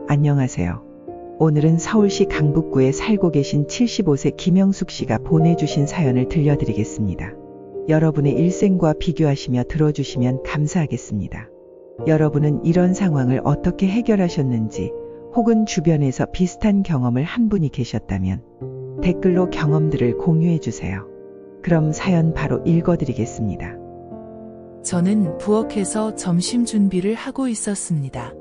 안녕하세요. 오늘은 서울시 강북구에 살고 계신 75세 김영숙 씨가 보내주신 사연을 들려드리겠습니다. 여러분의 일생과 비교하시며 들어주시면 감사하겠습니다. 여러분은 이런 상황을 어떻게 해결하셨는지, 혹은 주변에서 비슷한 경험을 한 분이 계셨다면 댓글로 경험들을 공유해 주세요. 그럼 사연 바로 읽어드리겠습니다. 저는 부엌에서 점심 준비를 하고 있었습니다.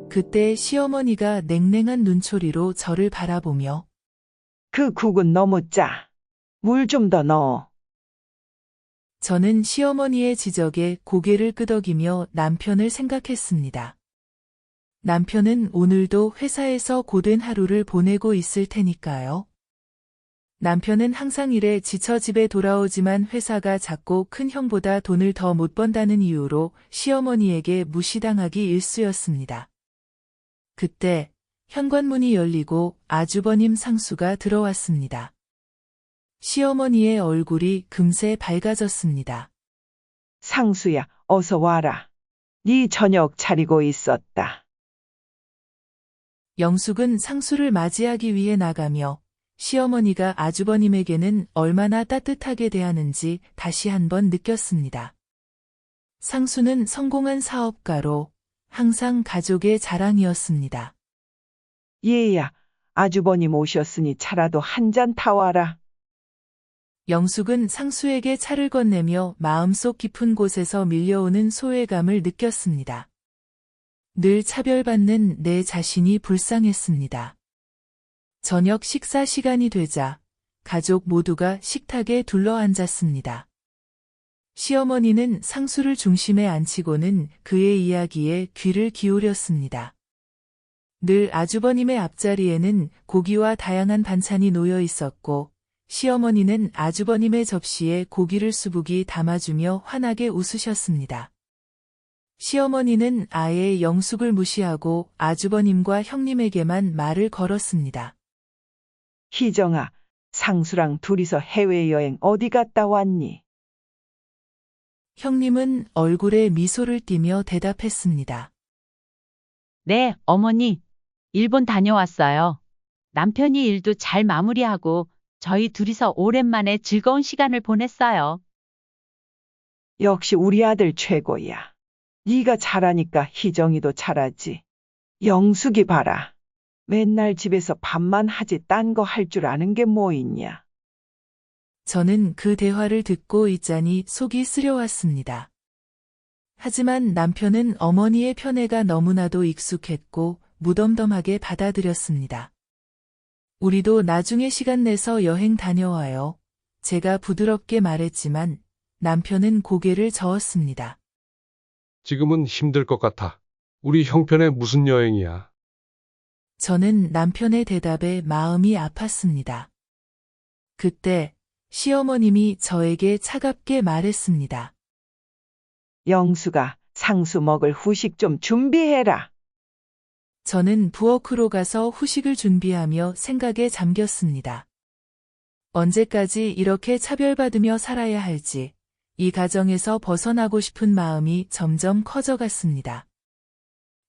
그때 시어머니가 냉랭한 눈초리로 저를 바라보며 그 국은 너무 짜. 물 좀 더 넣어. 저는 시어머니의 지적에 고개를 끄덕이며 남편을 생각했습니다. 남편은 오늘도 회사에서 고된 하루를 보내고 있을 테니까요. 남편은 항상 일에 지쳐 집에 돌아오지만 회사가 작고 큰 형보다 돈을 더 못 번다는 이유로 시어머니에게 무시당하기 일쑤였습니다. 그때 현관문이 열리고 아주버님 상수가 들어왔습니다. 시어머니의 얼굴이 금세 밝아졌습니다. 상수야, 어서 와라. 네 저녁 차리고 있었다. 영숙은 상수를 맞이하기 위해 나가며 시어머니가 아주버님에게는 얼마나 따뜻하게 대하는지 다시 한번 느꼈습니다. 상수는 성공한 사업가로 항상 가족의 자랑이었습니다. 얘야, 아주버님 오셨으니 차라도 한 잔 타와라. 영숙은 상수에게 차를 건네며 마음속 깊은 곳에서 밀려오는 소외감을 느꼈습니다. 늘 차별받는 내 자신이 불쌍했습니다. 저녁 식사 시간이 되자 가족 모두가 식탁에 둘러앉았습니다. 시어머니는 상수를 중심에 앉히고는 그의 이야기에 귀를 기울였습니다. 늘 아주버님의 앞자리에는 고기와 다양한 반찬이 놓여 있었고 시어머니는 아주버님의 접시에 고기를 수북이 담아주며 환하게 웃으셨습니다. 시어머니는 아예 영숙을 무시하고 아주버님과 형님에게만 말을 걸었습니다. 희정아, 상수랑 둘이서 해외여행 어디 갔다 왔니? 형님은 얼굴에 미소를 띠며 대답했습니다. 네, 어머니. 일본 다녀왔어요. 남편이 일도 잘 마무리하고 저희 둘이서 오랜만에 즐거운 시간을 보냈어요. 역시 우리 아들 최고야. 네가 잘하니까 희정이도 잘하지. 영숙이 봐라. 맨날 집에서 밥만 하지 딴 거 할 줄 아는 게 뭐 있냐. 저는 그 대화를 듣고 있자니 속이 쓰려왔습니다. 하지만 남편은 어머니의 편애가 너무나도 익숙했고 무덤덤하게 받아들였습니다. 우리도 나중에 시간 내서 여행 다녀와요. 제가 부드럽게 말했지만 남편은 고개를 저었습니다. 지금은 힘들 것 같아. 우리 형편에 무슨 여행이야. 저는 남편의 대답에 마음이 아팠습니다. 그때 시어머님이 저에게 차갑게 말했습니다. 영숙아, 상수 먹을 후식 좀 준비해라. 저는 부엌으로 가서 후식을 준비하며 생각에 잠겼습니다. 언제까지 이렇게 차별받으며 살아야 할지, 이 가정에서 벗어나고 싶은 마음이 점점 커져갔습니다.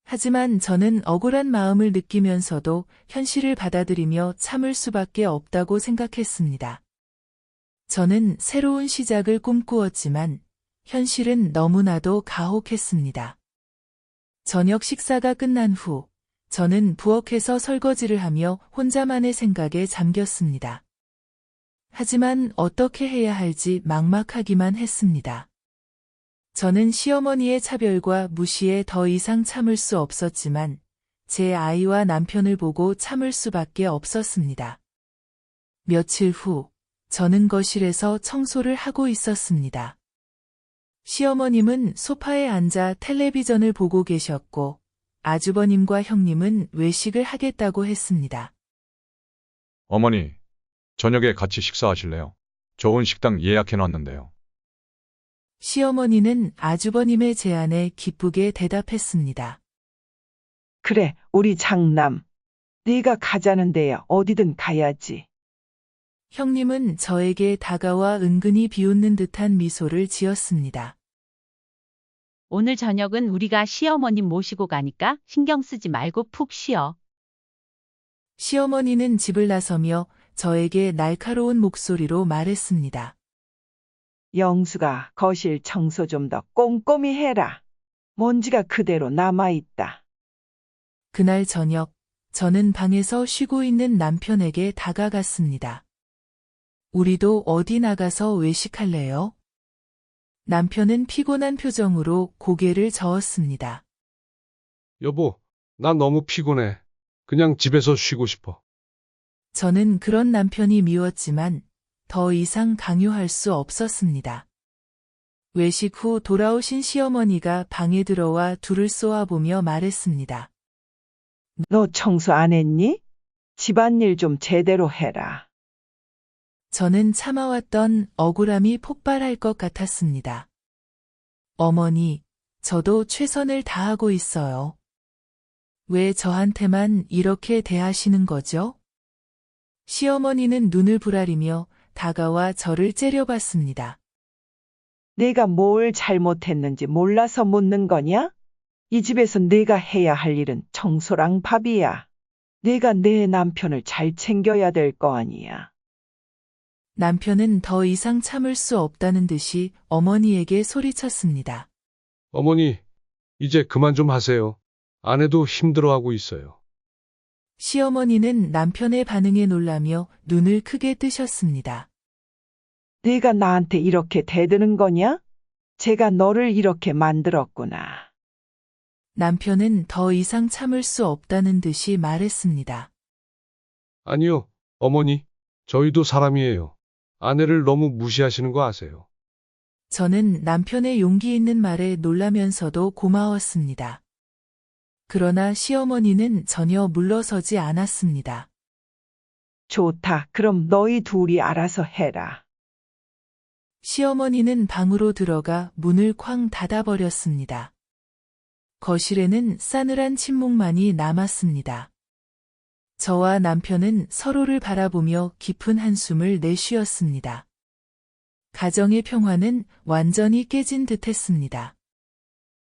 하지만 저는 억울한 마음을 느끼면서도 현실을 받아들이며 참을 수밖에 없다고 생각했습니다. 저는 새로운 시작을 꿈꾸었지만 현실은 너무나도 가혹했습니다. 저녁 식사가 끝난 후 저는 부엌에서 설거지를 하며 혼자만의 생각에 잠겼습니다. 하지만 어떻게 해야 할지 막막하기만 했습니다. 저는 시어머니의 차별과 무시에 더 이상 참을 수 없었지만 제 아이와 남편을 보고 참을 수밖에 없었습니다. 며칠 후 저는 거실에서 청소를 하고 있었습니다. 시어머님은 소파에 앉아 텔레비전을 보고 계셨고 아주버님과 형님은 외식을 하겠다고 했습니다. 어머니, 저녁에 같이 식사하실래요? 좋은 식당 예약해놨는데요. 시어머니는 아주버님의 제안에 기쁘게 대답했습니다. 그래, 우리 장남. 네가 가자는 데야 어디든 가야지. 형님은 저에게 다가와 은근히 비웃는 듯한 미소를 지었습니다. 오늘 저녁은 우리가 시어머님 모시고 가니까 신경 쓰지 말고 푹 쉬어. 시어머니는 집을 나서며 저에게 날카로운 목소리로 말했습니다. 영수가 거실 청소 좀 더 꼼꼼히 해라. 먼지가 그대로 남아있다. 그날 저녁, 저는 방에서 쉬고 있는 남편에게 다가갔습니다. 우리도 어디 나가서 외식할래요? 남편은 피곤한 표정으로 고개를 저었습니다. 여보, 나 너무 피곤해. 그냥 집에서 쉬고 싶어. 저는 그런 남편이 미웠지만 더 이상 강요할 수 없었습니다. 외식 후 돌아오신 시어머니가 방에 들어와 둘을 쏘아보며 말했습니다. 너 청소 안 했니? 집안일 좀 제대로 해라. 저는 참아왔던 억울함이 폭발할 것 같았습니다. 어머니, 저도 최선을 다하고 있어요. 왜 저한테만 이렇게 대하시는 거죠? 시어머니는 눈을 부라리며 다가와 저를 째려봤습니다. 내가 뭘 잘못했는지 몰라서 묻는 거냐? 이 집에서 내가 해야 할 일은 청소랑 밥이야. 내가 내 남편을 잘 챙겨야 될 거 아니야. 남편은 더 이상 참을 수 없다는 듯이 어머니에게 소리쳤습니다. 어머니, 이제 그만 좀 하세요. 아내도 힘들어하고 있어요. 시어머니는 남편의 반응에 놀라며 눈을 크게 뜨셨습니다. 내가 나한테 이렇게 대드는 거냐? 제가 너를 이렇게 만들었구나. 남편은 더 이상 참을 수 없다는 듯이 말했습니다. 아니요, 어머니. 저희도 사람이에요. 아내를 너무 무시하시는 거 아세요? 저는 남편의 용기 있는 말에 놀라면서도 고마웠습니다. 그러나 시어머니는 전혀 물러서지 않았습니다. 좋다. 그럼 너희 둘이 알아서 해라. 시어머니는 방으로 들어가 문을 쾅 닫아버렸습니다. 거실에는 싸늘한 침묵만이 남았습니다. 저와 남편은 서로를 바라보며 깊은 한숨을 내쉬었습니다. 가정의 평화는 완전히 깨진 듯했습니다.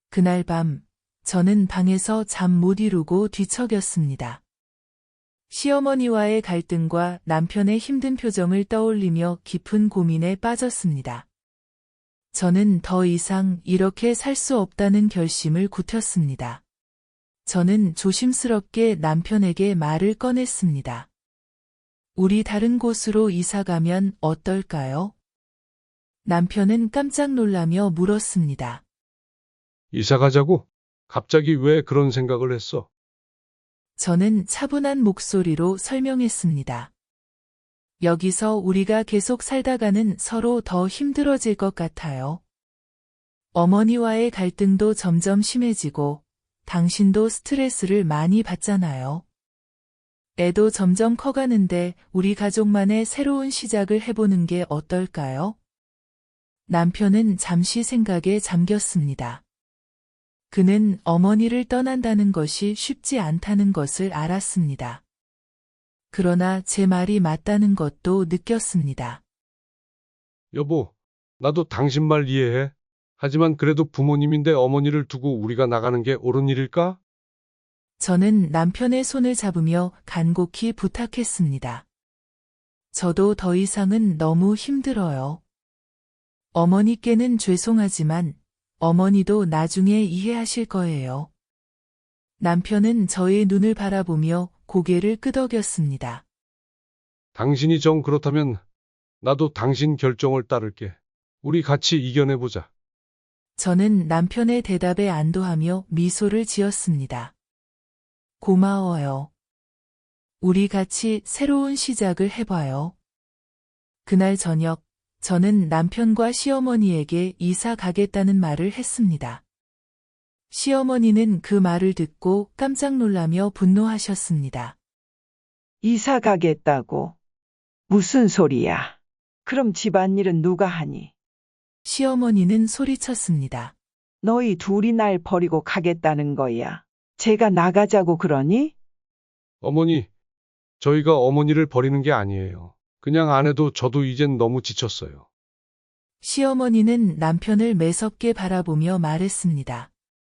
그날 밤, 저는 방에서 잠 못 이루고 뒤척였습니다. 시어머니와의 갈등과 남편의 힘든 표정을 떠올리며 깊은 고민에 빠졌습니다. 저는 더 이상 이렇게 살 수 없다는 결심을 굳혔습니다. 저는 조심스럽게 남편에게 말을 꺼냈습니다. 우리 다른 곳으로 이사 가면 어떨까요? 남편은 깜짝 놀라며 물었습니다. 이사 가자고? 갑자기 왜 그런 생각을 했어? 저는 차분한 목소리로 설명했습니다. 여기서 우리가 계속 살다가는 서로 더 힘들어질 것 같아요. 어머니와의 갈등도 점점 심해지고 당신도 스트레스를 많이 받잖아요. 애도 점점 커가는데 우리 가족만의 새로운 시작을 해보는 게 어떨까요? 남편은 잠시 생각에 잠겼습니다. 그는 어머니를 떠난다는 것이 쉽지 않다는 것을 알았습니다. 그러나 제 말이 맞다는 것도 느꼈습니다. 여보, 나도 당신 말 이해해. 하지만 그래도 부모님인데 어머니를 두고 우리가 나가는 게 옳은 일일까? 저는 남편의 손을 잡으며 간곡히 부탁했습니다. 저도 더 이상은 너무 힘들어요. 어머니께는 죄송하지만 어머니도 나중에 이해하실 거예요. 남편은 저의 눈을 바라보며 고개를 끄덕였습니다. 당신이 정 그렇다면 나도 당신 결정을 따를게. 우리 같이 이겨내보자. 저는 남편의 대답에 안도하며 미소를 지었습니다. 고마워요. 우리 같이 새로운 시작을 해봐요. 그날 저녁, 저는 남편과 시어머니에게 이사 가겠다는 말을 했습니다. 시어머니는 그 말을 듣고 깜짝 놀라며 분노하셨습니다. 이사 가겠다고? 무슨 소리야? 그럼 집안일은 누가 하니? 시어머니는 소리쳤습니다. 너희 둘이 날 버리고 가겠다는 거야. 제가 나가자고 그러니? 어머니, 저희가 어머니를 버리는 게 아니에요. 그냥 안 해도 저도 이젠 너무 지쳤어요. 시어머니는 남편을 매섭게 바라보며 말했습니다.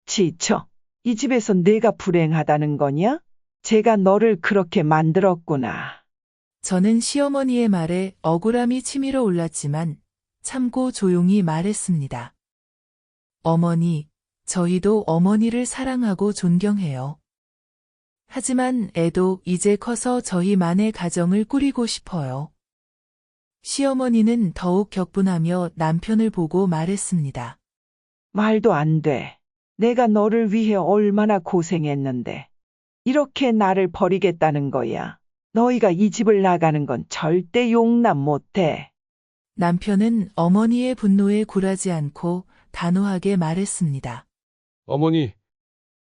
지쳐. 이 집에서 내가 불행하다는 거냐? 제가 너를 그렇게 만들었구나. 저는 시어머니의 말에 억울함이 치밀어 올랐지만 참고 조용히 말했습니다. 어머니, 저희도 어머니를 사랑하고 존경해요. 하지만 애도 이제 커서 저희만의 가정을 꾸리고 싶어요. 시어머니는 더욱 격분하며 남편을 보고 말했습니다. 말도 안 돼. 내가 너를 위해 얼마나 고생했는데. 이렇게 나를 버리겠다는 거야. 너희가 이 집을 나가는 건 절대 용납 못해. 남편은 어머니의 분노에 굴하지 않고 단호하게 말했습니다. 어머니,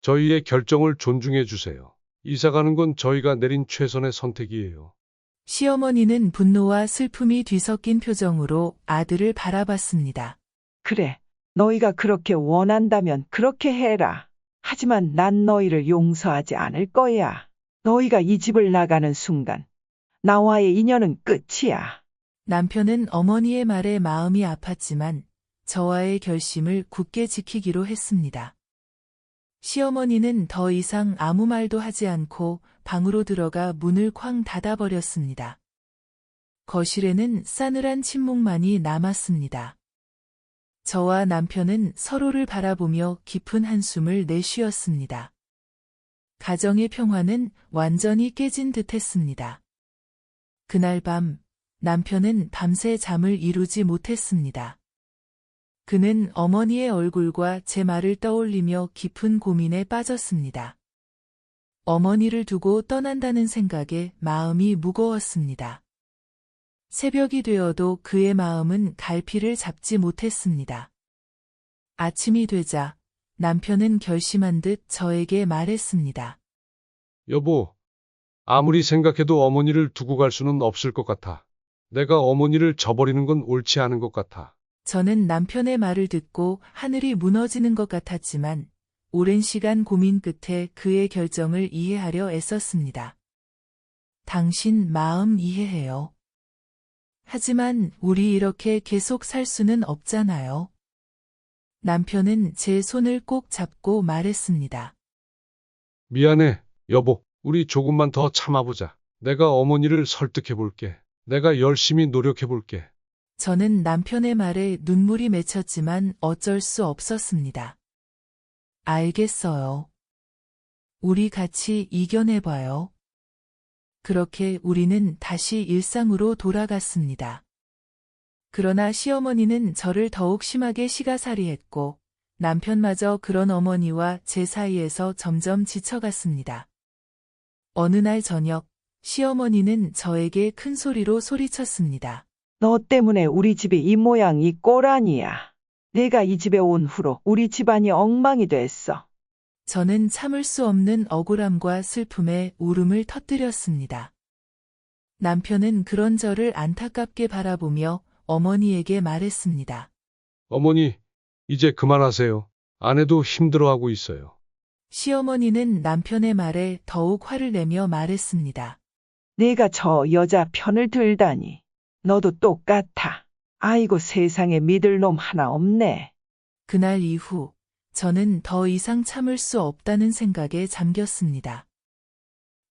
저희의 결정을 존중해 주세요. 이사 가는 건 저희가 내린 최선의 선택이에요. 시어머니는 분노와 슬픔이 뒤섞인 표정으로 아들을 바라봤습니다. 그래. 너희가 그렇게 원한다면 그렇게 해라. 하지만 난 너희를 용서하지 않을 거야. 너희가 이 집을 나가는 순간 나와의 인연은 끝이야. 남편은 어머니의 말에 마음이 아팠지만 저와의 결심을 굳게 지키기로 했습니다. 시어머니는 더 이상 아무 말도 하지 않고 방으로 들어가 문을 쾅 닫아버렸습니다. 거실에는 싸늘한 침묵만이 남았습니다. 저와 남편은 서로를 바라보며 깊은 한숨을 내쉬었습니다. 가정의 평화는 완전히 깨진 듯했습니다. 그날 밤 남편은 밤새 잠을 이루지 못했습니다. 그는 어머니의 얼굴과 제 말을 떠올리며 깊은 고민에 빠졌습니다. 어머니를 두고 떠난다는 생각에 마음이 무거웠습니다. 새벽이 되어도 그의 마음은 갈피를 잡지 못했습니다. 아침이 되자 남편은 결심한 듯 저에게 말했습니다. 여보, 아무리 생각해도 어머니를 두고 갈 수는 없을 것 같아. 내가 어머니를 저버리는 건 옳지 않은 것 같아. 저는 남편의 말을 듣고 하늘이 무너지는 것 같았지만 오랜 시간 고민 끝에 그의 결정을 이해하려 애썼습니다. 당신 마음 이해해요. 하지만 우리 이렇게 계속 살 수는 없잖아요. 남편은 제 손을 꼭 잡고 말했습니다. 미안해, 여보. 우리 조금만 더 참아보자. 내가 어머니를 설득해 볼게. 내가 열심히 노력해 볼게. 저는 남편의 말에 눈물이 맺혔지만 어쩔 수 없었습니다. 알겠어요. 우리 같이 이겨내봐요. 그렇게 우리는 다시 일상으로 돌아갔습니다. 그러나 시어머니는 저를 더욱 심하게 시가살이했고 남편마저 그런 어머니와 제 사이에서 점점 지쳐갔습니다. 어느 날 저녁 시어머니는 저에게 큰 소리로 소리쳤습니다. 너 때문에 우리 집이 이 모양 이 꼴아니야. 내가 이 집에 온 후로 우리 집안이 엉망이 됐어. 저는 참을 수 없는 억울함과 슬픔에 울음을 터뜨렸습니다. 남편은 그런 저를 안타깝게 바라보며 어머니에게 말했습니다. 어머니, 이제 그만하세요. 아내도 힘들어하고 있어요. 시어머니는 남편의 말에 더욱 화를 내며 말했습니다. 내가 저 여자 편을 들다니. 너도 똑같아. 아이고 세상에 믿을 놈 하나 없네. 그날 이후 저는 더 이상 참을 수 없다는 생각에 잠겼습니다.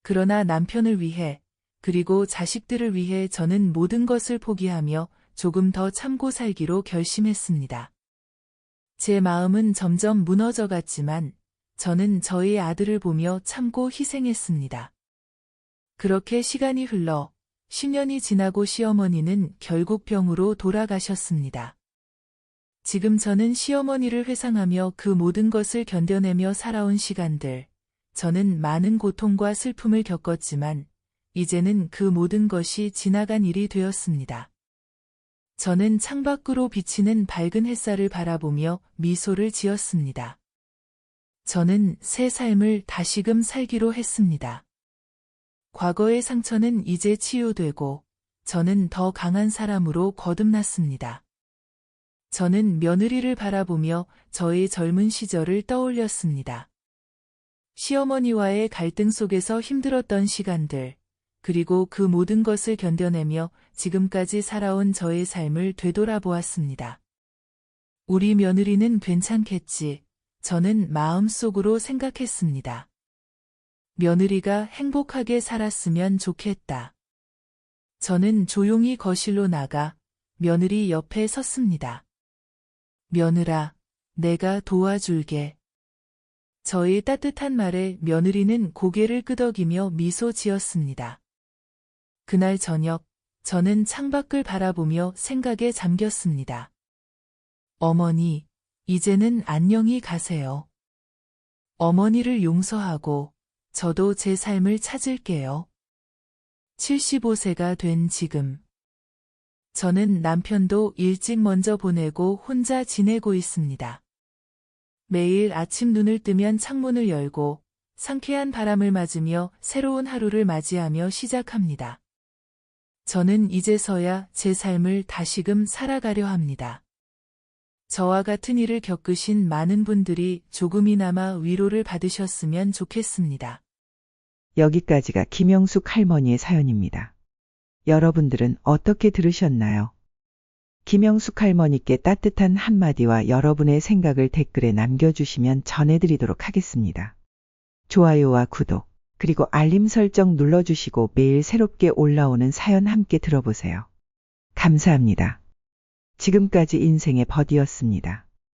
그러나 남편을 위해 그리고 자식들을 위해 저는 모든 것을 포기하며 조금 더 참고 살기로 결심했습니다. 제 마음은 점점 무너져 갔지만 저는 저희 아들을 보며 참고 희생했습니다. 그렇게 시간이 흘러 10년이 지나고 시어머니는 결국 병으로 돌아가셨습니다. 지금 저는 시어머니를 회상하며 그 모든 것을 견뎌내며 살아온 시간들, 저는 많은 고통과 슬픔을 겪었지만 이제는 그 모든 것이 지나간 일이 되었습니다. 저는 창밖으로 비치는 밝은 햇살을 바라보며 미소를 지었습니다. 저는 새 삶을 다시금 살기로 했습니다. 과거의 상처는 이제 치유되고 저는 더 강한 사람으로 거듭났습니다. 저는 며느리를 바라보며 저의 젊은 시절을 떠올렸습니다. 시어머니와의 갈등 속에서 힘들었던 시간들, 그리고 그 모든 것을 견뎌내며 지금까지 살아온 저의 삶을 되돌아보았습니다. 우리 며느리는 괜찮겠지. 저는 마음속으로 생각했습니다. 며느리가 행복하게 살았으면 좋겠다. 저는 조용히 거실로 나가 며느리 옆에 섰습니다. 며느라, 내가 도와줄게. 저의 따뜻한 말에 며느리는 고개를 끄덕이며 미소 지었습니다. 그날 저녁, 저는 창밖을 바라보며 생각에 잠겼습니다. 어머니, 이제는 안녕히 가세요. 어머니를 용서하고 저도 제 삶을 찾을게요. 75세가 된 지금. 저는 남편도 일찍 먼저 보내고 혼자 지내고 있습니다. 매일 아침 눈을 뜨면 창문을 열고 상쾌한 바람을 맞으며 새로운 하루를 맞이하며 시작합니다. 저는 이제서야 제 삶을 다시금 살아가려 합니다. 저와 같은 일을 겪으신 많은 분들이 조금이나마 위로를 받으셨으면 좋겠습니다. 여기까지가 김영숙 할머니의 사연입니다. 여러분들은 어떻게 들으셨나요? 김영숙 할머니께 따뜻한 한마디와 여러분의 생각을 댓글에 남겨주시면 전해드리도록 하겠습니다. 좋아요와 구독, 그리고 알림 설정 눌러주시고 매일 새롭게 올라오는 사연 함께 들어보세요. 감사합니다. 지금까지 인생의 버디였습니다.